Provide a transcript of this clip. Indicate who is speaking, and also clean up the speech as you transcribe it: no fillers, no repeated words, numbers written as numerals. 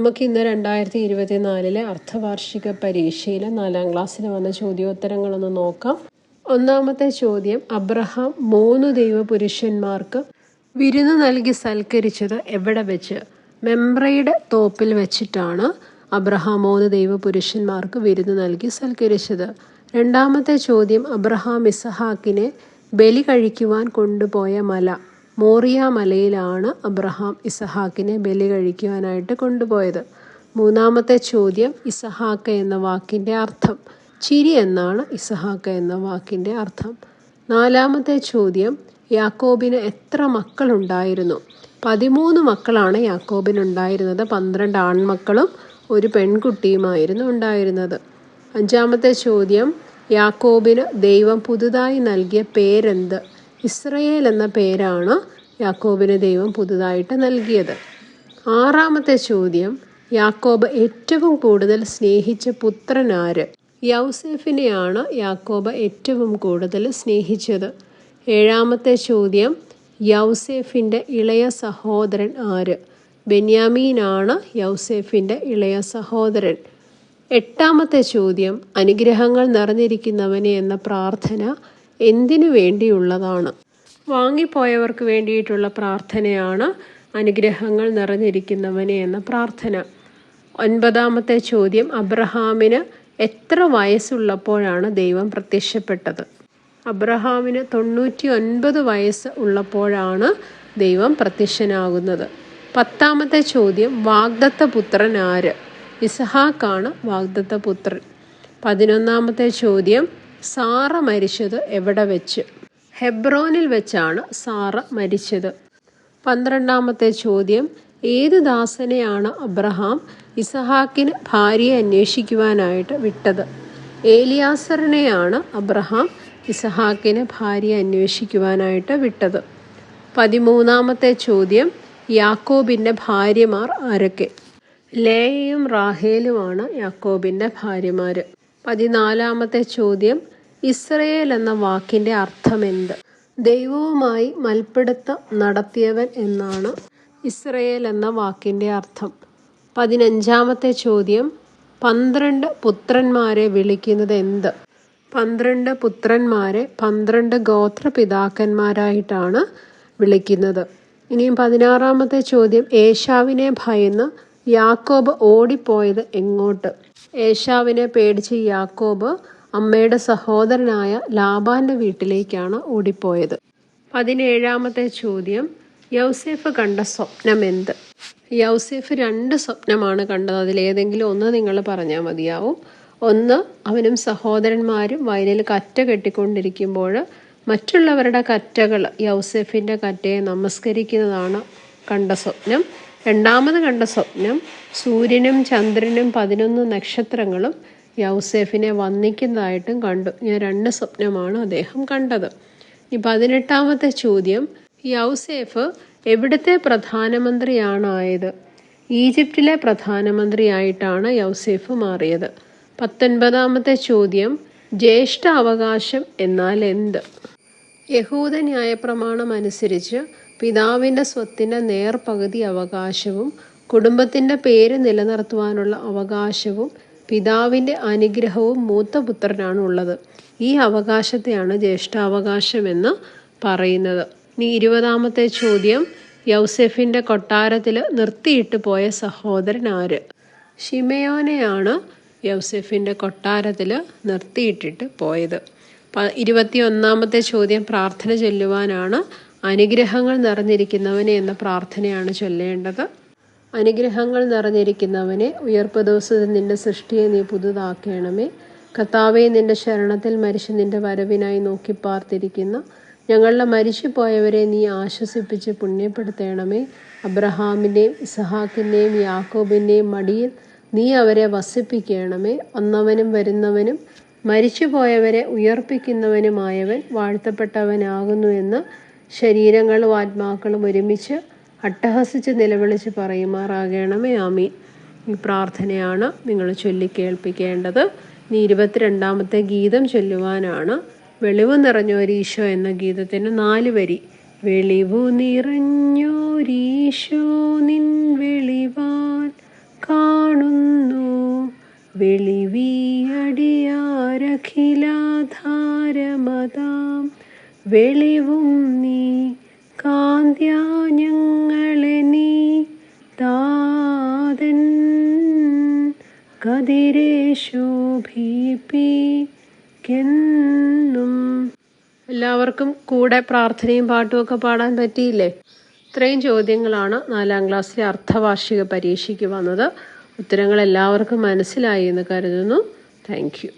Speaker 1: നമുക്കിന്ന് 2024 അർദ്ധവാർഷിക പരീക്ഷയിൽ 4ാം ക്ലാസ്സിൽ വന്ന ചോദ്യോത്തരങ്ങളൊന്ന് നോക്കാം. ഒന്നാമത്തെ ചോദ്യം, അബ്രഹാം 3 ദൈവപുരുഷന്മാർക്ക് വിരുന്ന് നൽകി സൽക്കരിച്ചത് എവിടെ വെച്ച്? മെമ്രയുടെ തോപ്പിൽ വെച്ചിട്ടാണ് അബ്രഹാം 3 ദൈവപുരുഷന്മാർക്ക് വിരുന്ന് നൽകി സൽക്കരിച്ചത്. രണ്ടാമത്തെ ചോദ്യം, അബ്രഹാം ഇസഹാക്കിനെ ബലി കഴിക്കുവാൻ കൊണ്ടുപോയ മല. മോറിയ മലയിലാണ് അബ്രഹാം ഇസഹാക്കിനെ ബലി കഴിക്കുവാനായിട്ട് കൊണ്ടുപോയത്. മൂന്നാമത്തെ ചോദ്യം, ഇസഹാക്ക് എന്ന വാക്കിൻ്റെ അർത്ഥം. ചിരി എന്നാണ് ഇസഹാക്ക് എന്ന വാക്കിൻ്റെ അർത്ഥം. നാലാമത്തെ ചോദ്യം, യാക്കോബിന് എത്ര മക്കളുണ്ടായിരുന്നു? 13 മക്കളാണ് യാക്കോബിനുണ്ടായിരുന്നത്. 12 ആൺമക്കളും ഒരു പെൺകുട്ടിയുമായിരുന്നു ഉണ്ടായിരുന്നത്. അഞ്ചാമത്തെ ചോദ്യം, യാക്കോബിന് ദൈവം പുതുതായി നൽകിയ പേരെന്ത്? ഇസ്രയേൽ എന്ന പേരാണ് യാക്കോബിന് ദൈവം പുതുതായിട്ട് നൽകിയത്. ആറാമത്തെ ചോദ്യം, യാക്കോബ് ഏറ്റവും കൂടുതൽ സ്നേഹിച്ച പുത്രൻ ആര്? യൗസേഫിനെയാണ് യാക്കോബ് ഏറ്റവും കൂടുതൽ സ്നേഹിച്ചത്. ഏഴാമത്തെ ചോദ്യം, യൗസേഫിൻ്റെ ഇളയ സഹോദരൻ ആര്? ബെന്യാമീനാണ് യൗസേഫിൻ്റെ ഇളയ സഹോദരൻ. എട്ടാമത്തെ ചോദ്യം, അനുഗ്രഹങ്ങൾ നിറഞ്ഞിരിക്കുന്നവനെ എന്ന പ്രാർത്ഥന എന്തിനു വേണ്ടിയുള്ളതാണ്? വാങ്ങിപ്പോയവർക്ക് വേണ്ടിയിട്ടുള്ള പ്രാർത്ഥനയാണ് അനുഗ്രഹങ്ങൾ നിറഞ്ഞിരിക്കുന്നവനെ എന്ന പ്രാർത്ഥന. ഒൻപതാമത്തെ ചോദ്യം, അബ്രഹാമിന് എത്ര വയസ്സുള്ളപ്പോഴാണ് ദൈവം പ്രത്യക്ഷപ്പെട്ടത്? അബ്രഹാമിന് 99 വയസ്സ് ഉള്ളപ്പോഴാണ് ദൈവം പ്രത്യക്ഷനാകുന്നത്. പത്താമത്തെ ചോദ്യം, വാഗ്ദത്ത പുത്രൻ ആര്? ഇസഹാക്കാണ് വാഗ്ദത്ത പുത്രൻ. 11ാമത്തെ ചോദ്യം, സാറ മരിച്ചത് എവിടെ വെച്ച്? ഹെബ്രോനിൽ വെച്ചാണ് സാറ മരിച്ചത്. 12ാമത്തെ ചോദ്യം, ഏത് ദാസനെയാണ് അബ്രഹാം ഇസഹാക്കിന് ഭാര്യയെ അന്വേഷിക്കുവാനായിട്ട് വിട്ടത്? ഏലിയാസറിനെയാണ് അബ്രഹാം ഇസഹാക്കിന് ഭാര്യയെ അന്വേഷിക്കുവാനായിട്ട് വിട്ടത്. 13ാമത്തെ ചോദ്യം, യാക്കോബിൻ്റെ ഭാര്യമാർ ആരൊക്കെ? ലേയയും റാഹേലുമാണ് യാക്കോബിൻ്റെ ഭാര്യമാർ. 14ാമത്തെ ചോദ്യം, ഇസ്രയേൽ എന്ന വാക്കിൻ്റെ അർത്ഥമെന്ത്? ദൈവവുമായി മൽപ്പിടുത്തം നടത്തിയവൻ എന്നാണ് ഇസ്രയേൽ എന്ന വാക്കിൻ്റെ അർത്ഥം. 15ാമത്തെ ചോദ്യം, 12 പുത്രന്മാരെ വിളിക്കുന്നത് എന്ത്? 12 പുത്രന്മാരെ 12 ഗോത്രപിതാക്കന്മാരായിട്ടാണ് വിളിക്കുന്നത്. ഇനിയും 16ാമത്തെ ചോദ്യം, ഏശാവിനെ ഭയന്ന് യാക്കോബ് ഓടിപ്പോയത് എങ്ങോട്ട്? ഏശാവിനെ പേടിച്ച് യാക്കോബ് അമ്മയുടെ സഹോദരനായ ലാബാന്റെ വീട്ടിലേക്കാണ് ഓടിപ്പോയത്. 17ാമത്തെ ചോദ്യം, യൗസേഫ് കണ്ട സ്വപ്നം എന്ത്? യൗസേഫ് 2 സ്വപ്നമാണ് കണ്ടത്. അതിലേതെങ്കിലും ഒന്ന് നിങ്ങൾ പറഞ്ഞാൽ മതിയാവും. ഒന്ന്, അവനും സഹോദരന്മാരും വയലിൽ കറ്റ കെട്ടിക്കൊണ്ടിരിക്കുമ്പോൾ മറ്റുള്ളവരുടെ കറ്റകൾ യൗസേഫിൻ്റെ കറ്റയെ നമസ്കരിക്കുന്നതാണ് കണ്ട സ്വപ്നം. രണ്ടാമത് കണ്ട സ്വപ്നം, സൂര്യനും ചന്ദ്രനും 11 നക്ഷത്രങ്ങളും യൗസേഫിനെ വന്ദിക്കുന്നതായിട്ടും കണ്ടു. ഇങ്ങനെ 2 സ്വപ്നമാണ് അദ്ദേഹം കണ്ടത്. 18ാമത്തെ ചോദ്യം, യൗസേഫ് എവിടുത്തെ പ്രധാനമന്ത്രിയാണായത്? ഈജിപ്തിലെ പ്രധാനമന്ത്രിയായിട്ടാണ് യൗസേഫ് മാറിയത്. 19ാമത്തെ ചോദ്യം, ജ്യേഷ്ഠ അവകാശം എന്നാൽ എന്ത്? യഹൂദ ന്യായപ്രമാണം അനുസരിച്ച് പിതാവിൻ്റെ സ്വത്തിൻ്റെ നേർപകുതി അവകാശവും കുടുംബത്തിൻ്റെ പേര് നിലനിർത്തുവാനുള്ള അവകാശവും പിതാവിൻ്റെ അനുഗ്രഹവും മൂത്ത പുത്രനാണ് ഉള്ളത്. ഈ അവകാശത്തെയാണ് ജ്യേഷ്ഠാവകാശം എന്ന് പറയുന്നത്. ഇനി 20ാമത്തെ ചോദ്യം, യൗസേഫിൻ്റെ കൊട്ടാരത്തിൽ നിർത്തിയിട്ട് പോയ സഹോദരൻ ആര്? ശിമയോനെയാണ് യൗസേഫിൻ്റെ കൊട്ടാരത്തിൽ നിർത്തിയിട്ടിട്ട് പോയത്. 21ാമത്തെ ചോദ്യം, പ്രാർത്ഥന ചൊല്ലുവാനാണ്. അനുഗ്രഹങ്ങൾ നിറഞ്ഞിരിക്കുന്നവനെ എന്ന പ്രാർത്ഥനയാണ് ചൊല്ലേണ്ടത്. അനുഗ്രഹങ്ങൾ നിറഞ്ഞിരിക്കുന്നവനെ, ഉയർപ്പ് ദിവസത്തിൽ നിന്റെ സൃഷ്ടിയെ നീ പുതുതാക്കണമേ. കർത്താവേ, നിന്റെ ശരണത്തിൽ മരിച്ച് നിന്റെ വരവിനായി നോക്കി പാർത്തിരിക്കുന്ന ഞങ്ങളുടെ മരിച്ചു പോയവരെ നീ ആശ്വസിപ്പിച്ച് പുണ്യപ്പെടുത്തണമേ. അബ്രഹാമിൻ്റെയും ഇസഹാക്കിൻ്റെയും യാക്കോബിൻ്റെയും മടിയിൽ നീ അവരെ വസിപ്പിക്കണമേ. വന്നവനും വരുന്നവനും മരിച്ചു പോയവരെ ഉയർപ്പിക്കുന്നവനുമായവൻ വാഴ്ത്തപ്പെട്ടവനാകുന്നു എന്ന് ശരീരങ്ങളും ആത്മാക്കളും ഒരുമിച്ച് അട്ടഹസിച്ച് നിലവിളിച്ച് പറയുമാറാകണമേ. ആമീൻ. ഈ പ്രാർത്ഥനയാണ് നിങ്ങൾ ചൊല്ലിക്കേൾപ്പിക്കേണ്ടത്. ഇനി 22ാമത്തെ ഗീതം ചൊല്ലുവാനാണ്. വെളിവ് നിറഞ്ഞോരീശോ എന്ന ഗീതത്തിന് 4 വരി. വെളിവു നിറഞ്ഞോരീശോ നിൻ വെളിവാൽ കാണുന്നു. വെളിവിയടിയാരഖിലാധാരമതാം വെളിവും നീ കാന്ത്യാഞങ്ങളെ നീ താതൻ കതിരേശോഭിപ്പിക്കെന്നും. എല്ലാവർക്കും കൂടെ പ്രാർത്ഥനയും പാട്ടുമൊക്കെ പാടാൻ പറ്റിയില്ലേ? ഇത്രയും ചോദ്യങ്ങളാണ് 4ാം ക്ലാസ്സിലെ അർദ്ധവാർഷിക പരീക്ഷയ്ക്ക് വന്നത്. ഉത്തരങ്ങൾ എല്ലാവർക്കും മനസ്സിലായി എന്ന് കരുതുന്നു. Thank you.